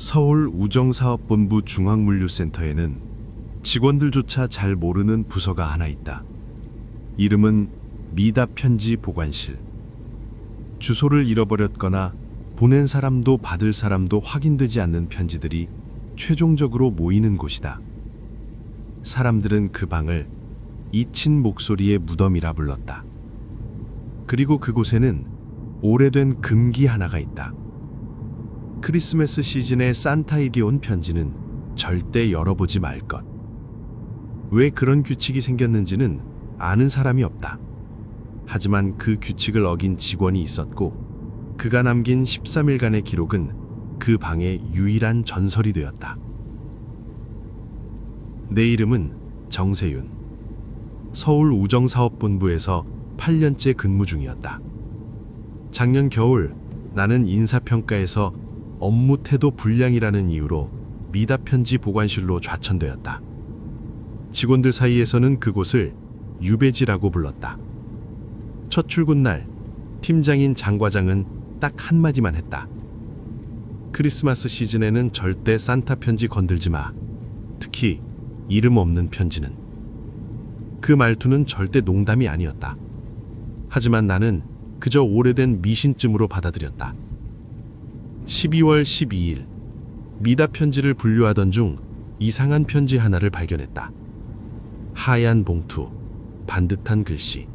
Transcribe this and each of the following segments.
서울 우정사업본부 중앙물류센터에는 직원들조차 잘 모르는 부서가 하나 있다. 이름은 미답편지 보관실. 주소를 잃어버렸거나 보낸 사람도 받을 사람도 확인되지 않는 편지들이 최종적으로 모이는 곳이다. 사람들은 그 방을 잊힌 목소리의 무덤이라 불렀다. 그리고 그곳에는 오래된 금기 하나가 있다. 크리스마스 시즌에 산타에게 온 편지는 절대 열어보지 말 것. 왜 그런 규칙이 생겼는지는 아는 사람이 없다. 하지만 그 규칙을 어긴 직원이 있었고, 그가 남긴 13일간의 기록은 그 방의 유일한 전설이 되었다. 내 이름은 정세윤. 서울 우정사업본부에서 8년째 근무 중이었다. 작년 겨울 나는 인사평가에서 업무 태도 불량이라는 이유로 미답편지 보관실로 좌천되었다. 직원들 사이에서는 그곳을 유배지라고 불렀다. 첫 출근 날 팀장인 장 과장은 딱 한마디만 했다. 크리스마스 시즌에는 절대 산타 편지 건들지 마. 특히 이름 없는 편지는. 그 말투는 절대 농담이 아니었다. 하지만 나는 그저 오래된 미신쯤으로 받아들였다. 12월 12일 미답 편지를 분류하던 중 이상한 편지 하나를 발견했다. 하얀 봉투, 반듯한 글씨.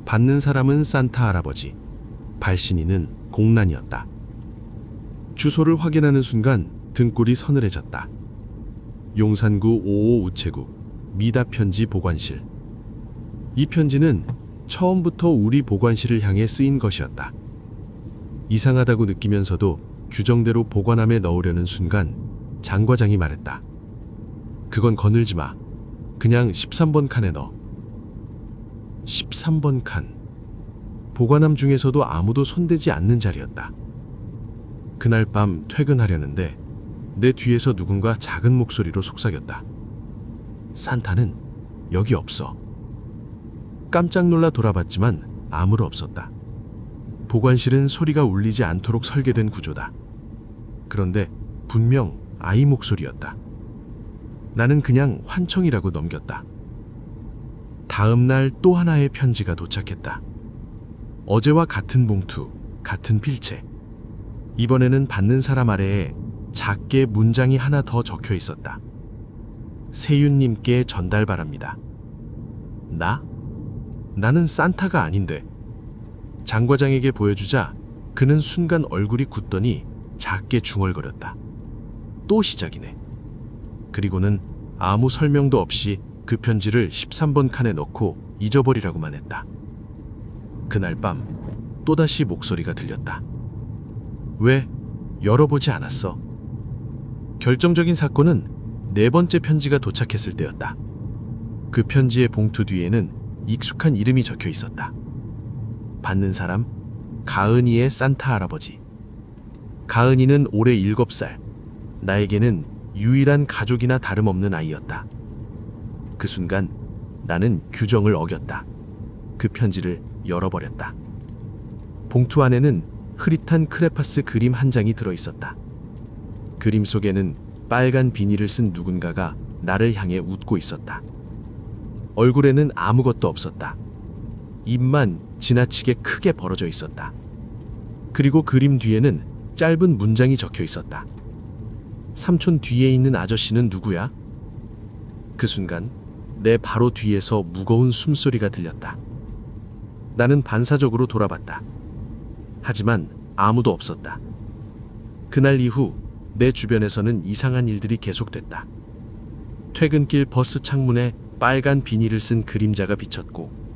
받는 사람은 산타 할아버지, 발신인은 공란이었다. 주소를 확인하는 순간 등골이 서늘해졌다. 용산구 5호 우체국 미답 편지 보관실. 이 편지는 처음부터 우리 보관실을 향해 쓰인 것이었다. 이상하다고 느끼면서도 규정대로 보관함에 넣으려는 순간 장 과장이 말했다. 그건 거늘지 마. 그냥 13번 칸에 넣어. 13번 칸. 보관함 중에서도 아무도 손대지 않는 자리였다. 그날 밤 퇴근하려는데 내 뒤에서 누군가 작은 목소리로 속삭였다. 산타는 여기 없어. 깜짝 놀라 돌아봤지만 아무도 없었다. 보관실은 소리가 울리지 않도록 설계된 구조다. 그런데 분명 아이 목소리였다. 나는 그냥 환청이라고 넘겼다. 다음 날 또 하나의 편지가 도착했다. 어제와 같은 봉투, 같은 필체. 이번에는 받는 사람 아래에 작게 문장이 하나 더 적혀 있었다. 세윤님께 전달 바랍니다. 나는 산타가 아닌데. 장 과장에게 보여주자 그는 순간 얼굴이 굳더니 작게 중얼거렸다. 또 시작이네. 그리고는 아무 설명도 없이 그 편지를 13번 칸에 넣고 잊어버리라고만 했다. 그날 밤 또다시 목소리가 들렸다. 왜 열어보지 않았어? 결정적인 사건은 네 번째 편지가 도착했을 때였다. 그 편지의 봉투 뒤에는 익숙한 이름이 적혀 있었다. 받는 사람, 가은이의 산타 할아버지. 가은이는 올해 7살. 나에게는 유일한 가족이나 다름없는 아이였다. 그 순간 나는 규정을 어겼다. 그 편지를 열어버렸다. 봉투 안에는 흐릿한 크레파스 그림 한 장이 들어있었다. 그림 속에는 빨간 비닐을 쓴 누군가가 나를 향해 웃고 있었다. 얼굴에는 아무것도 없었다. 입만 지나치게 크게 벌어져 있었다. 그리고 그림 뒤에는 짧은 문장이 적혀 있었다. 삼촌 뒤에 있는 아저씨는 누구야? 그 순간 내 바로 뒤에서 무거운 숨소리가 들렸다. 나는 반사적으로 돌아봤다. 하지만 아무도 없었다. 그날 이후 내 주변에서는 이상한 일들이 계속됐다. 퇴근길 버스 창문에 빨간 비닐을 쓴 그림자가 비쳤고,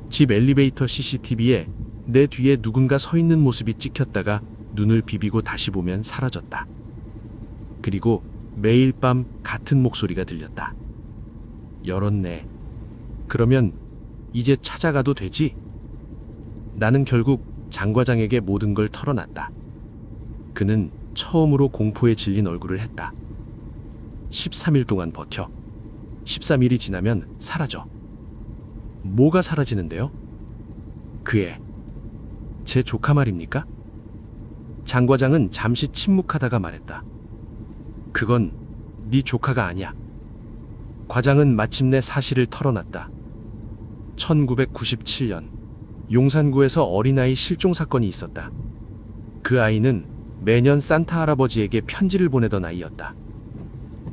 집 엘리베이터 CCTV에 내 뒤에 누군가 서 있는 모습이 찍혔다가 눈을 비비고 다시 보면 사라졌다. 그리고 매일 밤 같은 목소리가 들렸다. 열었네. 그러면 이제 찾아가도 되지? 나는 결국 장 과장에게 모든 걸 털어놨다. 그는 처음으로 공포에 질린 얼굴을 했다. 13일 동안 버텨. 13일이 지나면 사라져. 뭐가 사라지는데요? 애. 제 조카 말입니까? 장 과장은 잠시 침묵하다가 말했다. 그건 네 조카가 아니야. 과장은 마침내 사실을 털어놨다. 1997년 용산구에서 어린아이 실종 사건이 있었다. 그 아이는 매년 산타 할아버지에게 편지를 보내던 아이였다.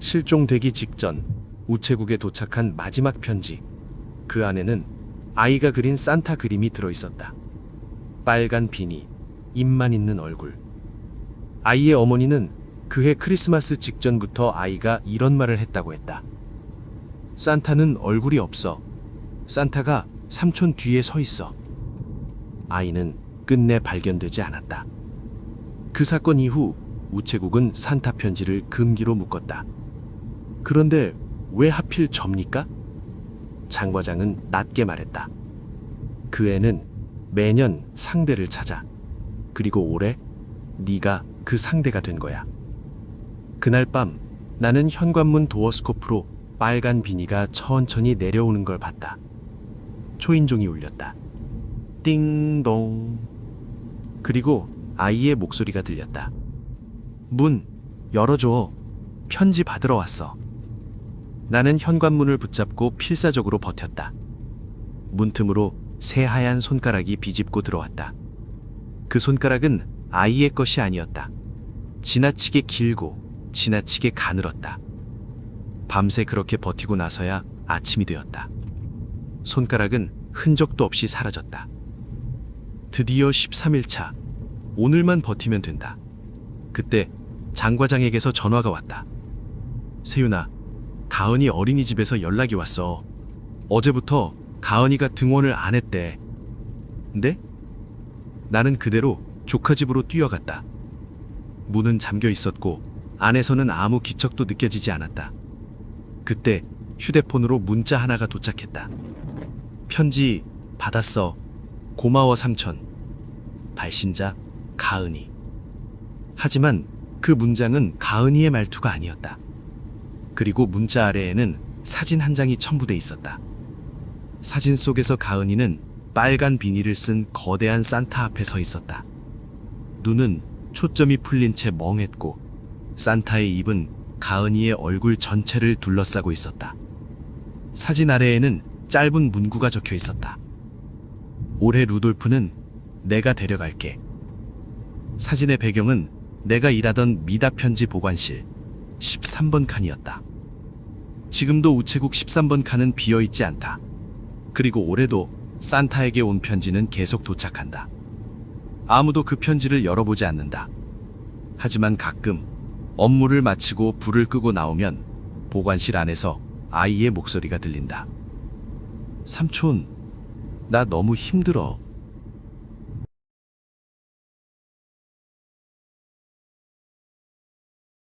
실종되기 직전 우체국에 도착한 마지막 편지. 그 안에는 아이가 그린 산타 그림이 들어있었다. 빨간 비니, 입만 있는 얼굴. 아이의 어머니는 그해 크리스마스 직전부터 아이가 이런 말을 했다고 했다. 산타는 얼굴이 없어. 산타가 삼촌 뒤에 서 있어. 아이는 끝내 발견되지 않았다. 그 사건 이후 우체국은 산타 편지를 금기로 묶었다. 그런데 왜 하필 접니까? 장 과장은 낮게 말했다. 그 애는 매년 상대를 찾아. 그리고 올해 네가 그 상대가 된 거야. 그날 밤 나는 현관문 도어스코프로 빨간 비니가 천천히 내려오는 걸 봤다. 초인종이 울렸다. 띵동. 그리고 아이의 목소리가 들렸다. 문 열어줘. 편지 받으러 왔어. 나는 현관문을 붙잡고 필사적으로 버텼다. 문틈으로 새하얀 손가락이 비집고 들어왔다. 그 손가락은 아이의 것이 아니었다. 지나치게 길고 지나치게 가늘었다. 밤새 그렇게 버티고 나서야 아침이 되었다. 손가락은 흔적도 없이 사라졌다. 드디어 13일차. 오늘만 버티면 된다. 그때 장 과장에게서 전화가 왔다. 세윤아, 가은이 어린이집에서 연락이 왔어. 어제부터 가은이가 등원을 안 했대. 근데? 나는 그대로 조카 집으로 뛰어갔다. 문은 잠겨 있었고 안에서는 아무 기척도 느껴지지 않았다. 그때 휴대폰으로 문자 하나가 도착했다. 편지 받았어. 고마워 삼촌. 발신자 가은이. 하지만 그 문장은 가은이의 말투가 아니었다. 그리고 문자 아래에는 사진 한 장이 첨부돼 있었다. 사진 속에서 가은이는 빨간 비닐을 쓴 거대한 산타 앞에 서 있었다. 눈은 초점이 풀린 채 멍했고 산타의 입은 가은이의 얼굴 전체를 둘러싸고 있었다. 사진 아래에는 짧은 문구가 적혀 있었다. 올해 루돌프는 내가 데려갈게. 사진의 배경은 내가 일하던 미답편지 보관실 13번 칸이었다. 지금도 우체국 13번 칸은 비어있지 않다. 그리고 올해도 산타에게 온 편지는 계속 도착한다. 아무도 그 편지를 열어보지 않는다. 하지만 가끔 업무를 마치고 불을 끄고 나오면 보관실 안에서 아이의 목소리가 들린다. 삼촌, 나 너무 힘들어.